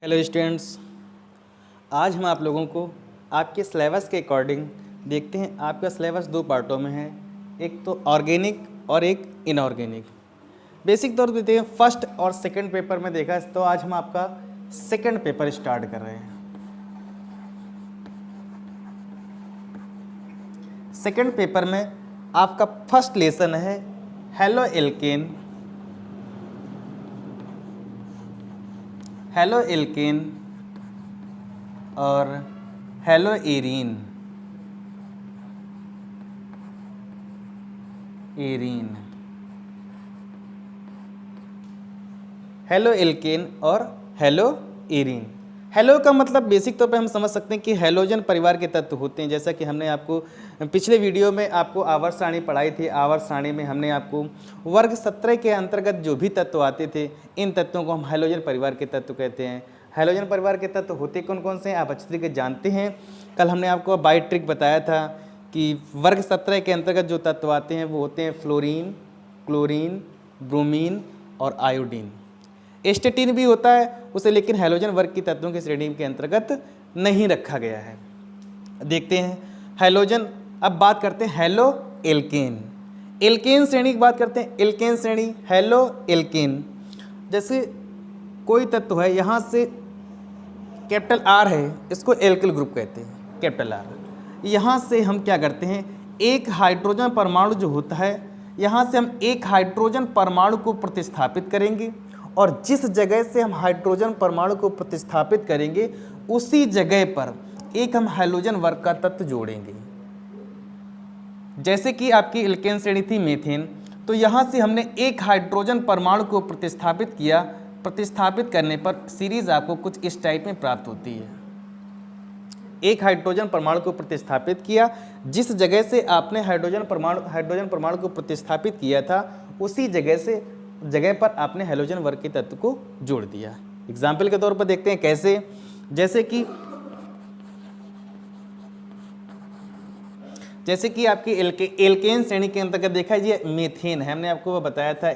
Hello students, आज हम आप लोगों को आपके सिलेबस के अकॉर्डिंग देखते हैं। आपका सिलेबस दो पार्टों में है, एक तो ऑर्गेनिक और एक इनऑर्गेनिक। बेसिक तौर पे देखते हैं, फर्स्ट और सेकंड पेपर में देखा तो आज हम आपका सेकंड पेपर स्टार्ट कर रहे हैं। सेकंड पेपर में आपका फर्स्ट लेसन है हेलो एल्केन, हेलो एल्केन और हेलो एरीन। हेलो एल्केन और हेलो एरीन। हेलो का मतलब बेसिक तौर पे हम समझ सकते हैं कि हैलोजन परिवार के तत्व होते हैं। जैसा कि हमने आपको पिछले वीडियो में आपको आवर्त सारणी पढ़ाई थी। आवर्त सारणी में हमने आपको वर्ग 17 के अंतर्गत जो भी तत्व आते थे, इन तत्वों को हम हैलोजन परिवार के तत्व कहते हैं। हैलोजन परिवार के तत्व होते कौन कौन से हैं आप अच्छी तरीके जानते हैं। कल हमने आपको बाई ट्रिक बताया था कि वर्ग 17 के अंतर्गत जो तत्व आते हैं वो होते हैं फ्लोरीन, क्लोरीन, ब्रोमीन और आयोडीन। एस्टेटिन भी होता है उसे, लेकिन हैलोजन वर्ग की तत्वों की श्रेणी के अंतर्गत नहीं रखा गया है। देखते हैं हैलोजन। अब बात करते हैं हेलो एल्केन। एल्केन श्रेणी की बात करते हैं। एल्केन श्रेणी हेलो एल्केन, जैसे कोई तत्व है, यहाँ से कैपिटल आर है, इसको एल्किल ग्रुप कहते हैं, कैपिटल आर। यहाँ से हम क्या करते हैं, एक हाइड्रोजन परमाणु जो होता है, यहाँ से हम एक हाइड्रोजन परमाणु को प्रतिस्थापित करेंगे और जिस जगह से हम हाइड्रोजन परमाणु को प्रतिस्थापित करेंगे उसी जगह पर एक हम हैलोजन वर्ग का तत्व जोड़ेंगे। जैसे कि आपकी एल्केन श्रेणी थी मीथेन, तो यहाँ से हमने एक हाइड्रोजन परमाणु को प्रतिस्थापित किया। प्रतिस्थापित करने पर सीरीज आपको कुछ इस टाइप में प्राप्त होती है। एक हाइड्रोजन परमाणु को प्रतिस्थापित किया, जिस जगह से आपने हाइड्रोजन परमाणु को प्रतिस्थापित किया था उसी जगह पर आपने हैलोजन वर्ग के तत्व को जोड़ दिया। एग्जाम्पल के तौर पर देखते हैं कैसे। जैसे कि आपकी एल्केन श्रेणी के अंतर्गत देखा ये मीथेन है। हमने आपको वो बताया था,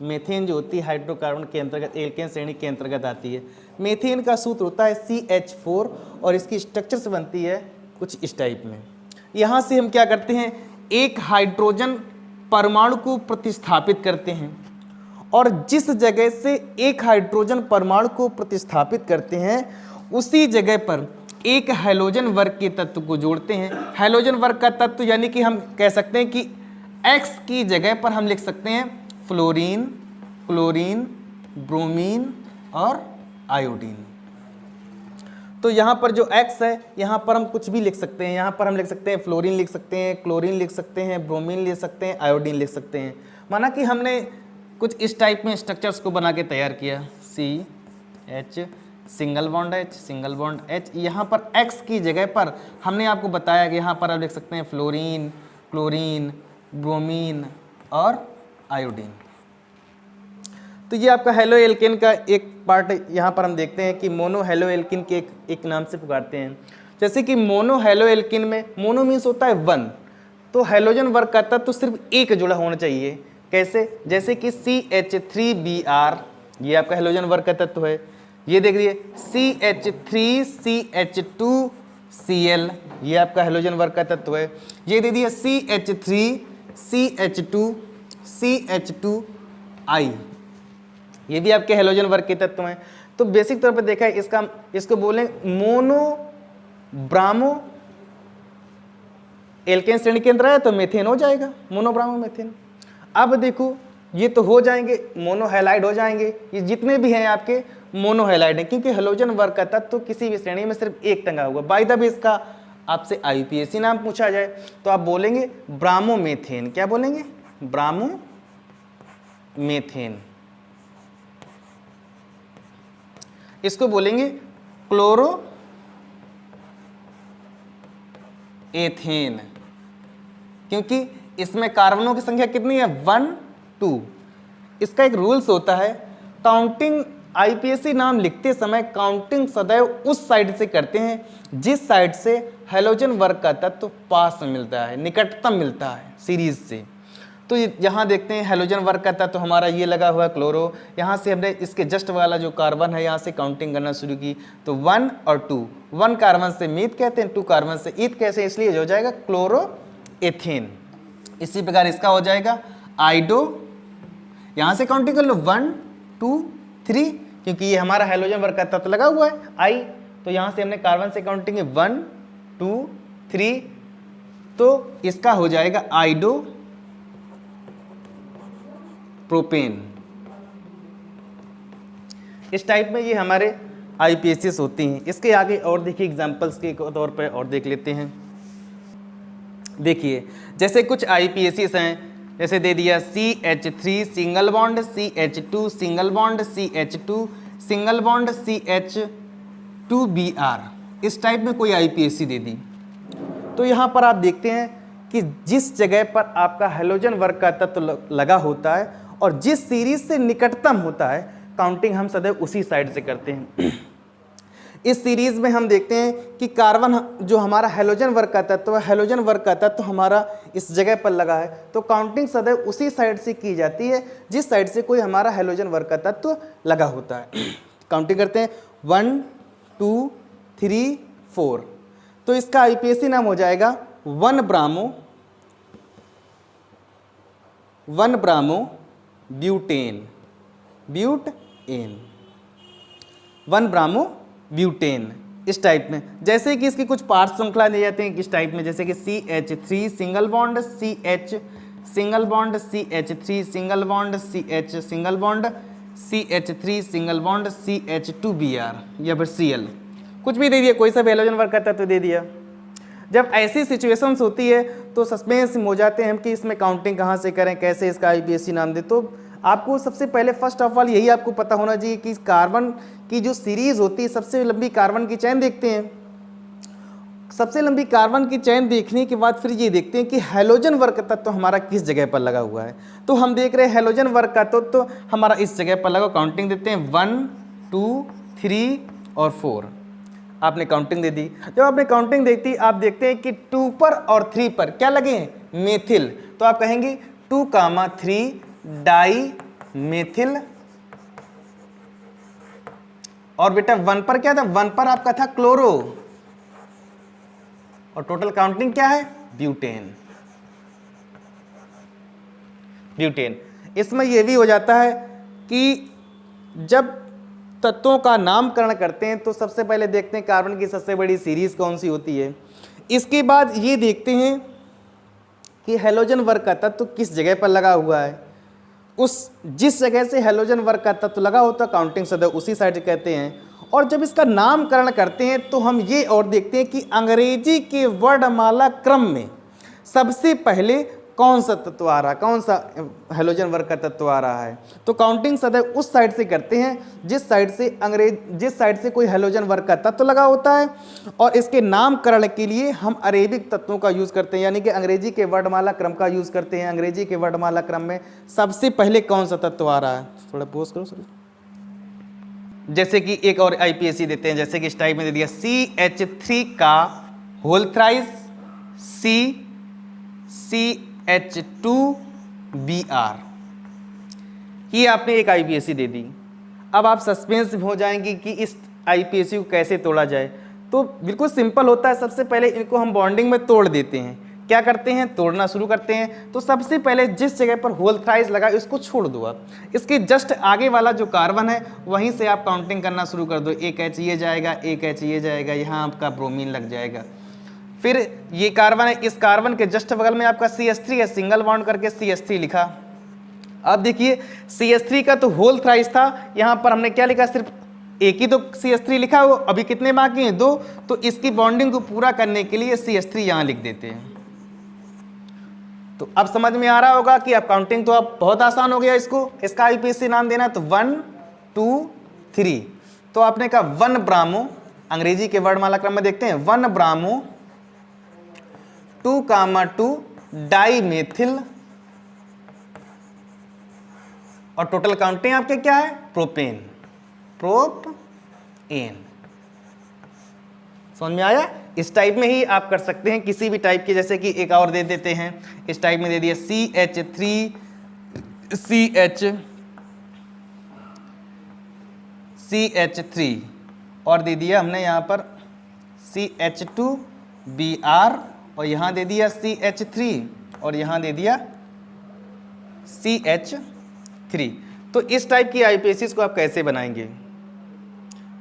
मीथेन जो होती है हाइड्रोकार्बन के अंतर्गत एल्केन श्रेणी के अंतर्गत आती है। मीथेन का सूत्र होता है CH4 और इसकी स्ट्रक्चर से बनती है कुछ इस टाइप में। यहाँ से हम क्या करते हैं, एक हाइड्रोजन परमाणु को प्रतिस्थापित करते हैं और जिस जगह से एक हाइड्रोजन परमाणु को प्रतिस्थापित करते हैं उसी जगह पर एक हैलोजन वर्ग के तत्व को जोड़ते हैं। हैलोजन वर्ग का तत्व यानी कि हम कह सकते हैं कि X की जगह पर हम लिख सकते हैं फ्लोरीन, क्लोरीन, ब्रोमीन और आयोडीन। तो यहाँ पर जो X है, यहाँ पर हम कुछ भी लिख सकते हैं। यहाँ पर हम लिख सकते हैं फ्लोरीन लिख सकते हैं, क्लोरीन लिख सकते हैं, ब्रोमीन लिख सकते हैं, आयोडीन लिख सकते हैं। माना कि हमने कुछ इस टाइप में स्ट्रक्चर्स को बना के तैयार किया। CH single bond H। यहाँ पर X की जगह पर हमने आपको बताया कि यहाँ पर आप लिख सकते हैं फ्लोरीन, क्लोरीन, ब्रोमीन और आयोडीन। तो ये आपका हेलो एल्केन का एक पार्ट यहाँ पर हम देखते हैं कि मोनो हेलो एल्केन के एक नाम से पुकारते हैं। जैसे कि मोनो हेलो एल्केन में मोनो मीन्स होता है 1, तो हैलोजन वर्ग का तत्व तो सिर्फ एक जुड़ा होना चाहिए। कैसे, जैसे कि CH3Br, ये आपका हैलोजन वर्ग का तत्व है। ये देख लीजिए CH3CH2Cl, ये आपका हैलोजन वर्ग का तत्व है। ये दे दिया CH3CH2CH2I, ये भी आपके हैलोजन वर्ग के तत्व हैं। तो बेसिक तौर पर देखा है इसको बोलें मोनो ब्रामो एल्केन श्रेणी के अंदर है तो मेथेन हो जाएगा, मोनोब्रामो मेथेन। अब देखो ये तो हो जाएंगे मोनोहैलाइड हो जाएंगे, ये जितने भी हैं आपके मोनोहैलाइड हैं, क्योंकि हैलोजन वर्ग का तत्व तो किसी भी श्रेणी में सिर्फ एक टंगा हुआ। बाय द वे इसका आपसे IUPAC नाम पूछा जाए तो आप बोलेंगे ब्रामोमेथेन। क्या बोलेंगे, ब्रामोमेथेन। इसको बोलेंगे क्लोरो एथेन, क्योंकि इसमें कार्बनों की संख्या कितनी है, 1, 2। इसका एक रूल्स होता है, काउंटिंग IUPAC नाम लिखते समय काउंटिंग सदैव उस साइड से करते हैं जिस साइड से हैलोजन वर्ग का तत्व पास में मिलता है, निकटतम मिलता है सीरीज से। तो यहाँ देखते हैं हेलोजन वर्क करता है तो हमारा ये लगा हुआ है क्लोरो, यहाँ से हमने इसके जस्ट वाला जो कार्बन है यहाँ से काउंटिंग करना शुरू की, तो 1 और 2, 1 कार्बन से मीथ कहते हैं, 2 कार्बन से ईथ कैसे, इसलिए हो जाएगा क्लोरो एथेन। इसी प्रकार इसका हो जाएगा आइडो, यहाँ से काउंटिंग कर लो 1 2 3, क्योंकि ये हमारा हेलोजन वर्क का तत्व लगा हुआ है आई, तो यहाँ से हमने कार्बन से काउंटिंग है 1 2 3, तो इसका हो जाएगा आइडो प्रोपेन। इस टाइप में ये हमारे आईपीएसीएस होती हैं। इसके आगे और देखिए एग्जांपल्स के तौर पर और देख लेते हैं। देखिए जैसे कुछ आईपीएसीएस हैं, जैसे दे दिया CH3 single bond CH2 single bond CH2 single bond CH2Br, इस टाइप में कोई आईपीएसी दे दी, तो यहाँ पर आप देखते हैं कि जिस जगह पर आपका हेलोजन वर्क का तत्व लगा होता है और जिस सीरीज से निकटतम होता है, काउंटिंग हम सदैव उसी साइड से करते हैं। इस सीरीज में हम देखते हैं कि कार्बन जो हमारा हेलोजन वर्क का तत्व है, हेलोजन वर्क का तत्व हमारा इस जगह पर लगा है, तो काउंटिंग सदैव उसी साइड से की जाती है जिस साइड से कोई हमारा हेलोजन वर्क का तत्व लगा होता है। काउंटिंग करते हैं 1 2 3 4, तो इसका आईपीएसी नाम हो जाएगा 1 ब्रामो ब्यूटेन, 1 ब्रामो ब्यूटेन, इस टाइप में। जैसे कि इसकी कुछ पार्ट श्रृंखला दिए जाते हैं किस टाइप में, जैसे कि CH3 single bond CH single bond CH3 single bond CH single bond CH3 single bond CH2Br, या फिर Cl, कुछ भी दे दिया, कोई सा हेलोजन वर्क करता तो दे दिया। जब ऐसी सिचुएशंस होती है तो सस्पेंस हो जाते हैं हम कि इसमें काउंटिंग कहाँ से करें, कैसे इसका आईपीएसी नाम दे। तो आपको सबसे पहले फर्स्ट ऑफ ऑल यही आपको पता होना चाहिए कि कार्बन की जो सीरीज होती है, सबसे लंबी कार्बन की चैन देखते हैं। सबसे लंबी कार्बन की चैन देखने के बाद फिर ये देखते हैं कि हेलोजन वर्क का तत्व हमारा किस जगह पर लगा हुआ है। तो हम देख रहे हैं हेलोजन वर्क का तत्व तो हमारा इस जगह पर लगा, काउंटिंग देते हैं 1 2 3 और 4, आपने काउंटिंग दे दी। जब आपने काउंटिंग देखती आप देखते हैं कि 2 पर और 3 पर क्या लगे हैं, मेथिल, तो आप कहेंगे 2,3 डाई मेथिल, और बेटा 1 पर क्या था, 1 पर आपका था क्लोरो, और टोटल काउंटिंग क्या है, ब्यूटेन। इसमें यह भी हो जाता है कि जब तत्वों का नामकरण करते हैं तो सबसे पहले देखते हैं कार्बन की सबसे बड़ी सीरीज कौन सी होती है, इसके बाद ये देखते हैं कि हेलोजन वर्क का तत्व किस जगह पर लगा हुआ है। उस जिस जगह से हेलोजन वर्क का तत्व लगा होता है काउंटिंग सदैव उसी साइड कहते हैं। और जब इसका नामकरण करते हैं तो हम ये और देखते हैं कि अंग्रेजी के वर्णमाला क्रम में सबसे पहले कौन सा तत्व आ रहा है, कौन सा हेलोजन वर्क का तत्व आ रहा है। तो काउंटिंग सदैव उस साइड से करते हैं जिस साइड से कोई हेलोजन वर्क का तत्व लगा होता है। और इसके नामकरण के लिए हम अरेबिक तत्वों का यूज़ करते हैं, यानी कि अंग्रेजी के वर्णमाला क्रम का यूज़ करते हैं। अंग्रेजी के वर्णमाला क्रम में सबसे पहले कौन सा तत्व आ रहा है, थोड़ा पोस्ट करो सर। जैसे कि एक और आईपीएसी देते हैं, जैसे कि इस टाइप में दे दिया CH3 का होल थ्राइस CH2Br, ये आपने एक आईपीएसी दे दी। अब आप सस्पेंस हो जाएंगे कि इस आईपीएसी को कैसे तोड़ा जाए। तो बिल्कुल सिंपल होता है, सबसे पहले इनको हम बॉन्डिंग में तोड़ देते हैं। क्या करते हैं, तोड़ना शुरू करते हैं। तो सबसे पहले जिस जगह पर होल थ्राइस लगा इसको छोड़ दो आप, इसके जस्ट आगे वाला जो कार्बन है वहीं से आप काउंटिंग करना शुरू कर दो। एक H ये जाएगा, एक H ये जाएगा, यहाँ आपका ब्रोमीन लग जाएगा। फिर ये कार्बन है, इस कार्बन के जस्ट बगल में आपका CH3 है, सिंगल बॉन्ड करके CH3 लिखा। अब देखिए CH3 का तो होल थ्राइस था, यहाँ पर हमने क्या लिखा, सिर्फ एक ही तो CH3 लिखा हो, अभी कितने बाकी हैं, 2। तो इसकी बॉन्डिंग को पूरा करने के लिए CH3 यहाँ लिख देते हैं। तो अब समझ में आ रहा होगा कि अब काउंटिंग तो अब बहुत आसान हो गया। इसका आईपीएसी नाम देना तो 1 2 3। तो आपने कहा 1 ब्रामो, अंग्रेजी के वर्णमाला क्रम में देखते हैं 1 ब्रामो 2,2 डाई मेथिल, और टोटल काउंटिंग आपके क्या है, प्रोपेन। समझ में आया। इस टाइप में ही आप कर सकते हैं, किसी भी टाइप के, जैसे कि एक और दे देते हैं, इस टाइप में दे दिया CH3 और दे दिया हमने यहाँ पर CH2Br और यहाँ दे दिया CH3 और यहाँ दे दिया CH3। तो इस टाइप की आईपीएसीज को आप कैसे बनाएंगे?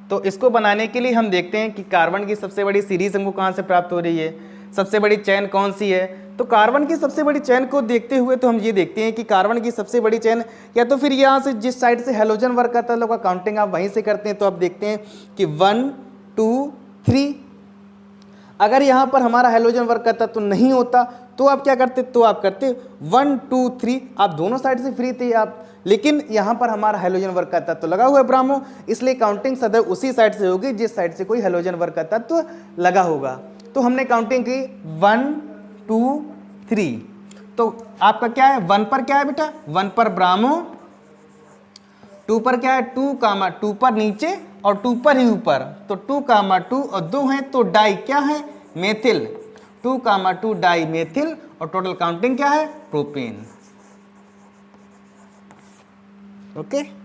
तो इसको बनाने के लिए हम देखते हैं कि कार्बन की सबसे बड़ी सीरीज हमको कहाँ से प्राप्त हो रही है, सबसे बड़ी चेन कौन सी है। तो कार्बन की सबसे बड़ी चेन को देखते हुए तो हम ये देखते हैं कि कार्बन की सबसे बड़ी चेन, या तो फिर यहाँ से जिस साइड से हैलोजन वर्क करता है लोग का काउंटिंग आप वहीं से करते हैं, तो आप देखते हैं कि 1 2 3। अगर यहाँ पर हमारा हैलोजन वर्क करता तो नहीं होता, तो आप क्या करते, तो आप करते 1 2 3, आप दोनों साइड से फ्री थे आप, लेकिन यहाँ पर हमारा हैलोजन वर्क का तत्व लगा हुआ है ब्राह्मो, इसलिए काउंटिंग सदैव उसी साइड से होगी जिस साइड से कोई हैलोजन वर्क का तत्व लगा होगा। तो हमने काउंटिंग की 1 2 3। तो आपका क्या है, 1 पर क्या है बेटा, 1 पर ब्राह्मो, 2 पर क्या है 2 पर नीचे और 2 पर ही ऊपर, तो 2 और 2 है तो डाई क्या है, मेथिल, 2 डाई मेथिल, और टोटल काउंटिंग क्या है, प्रोपेन। ओके।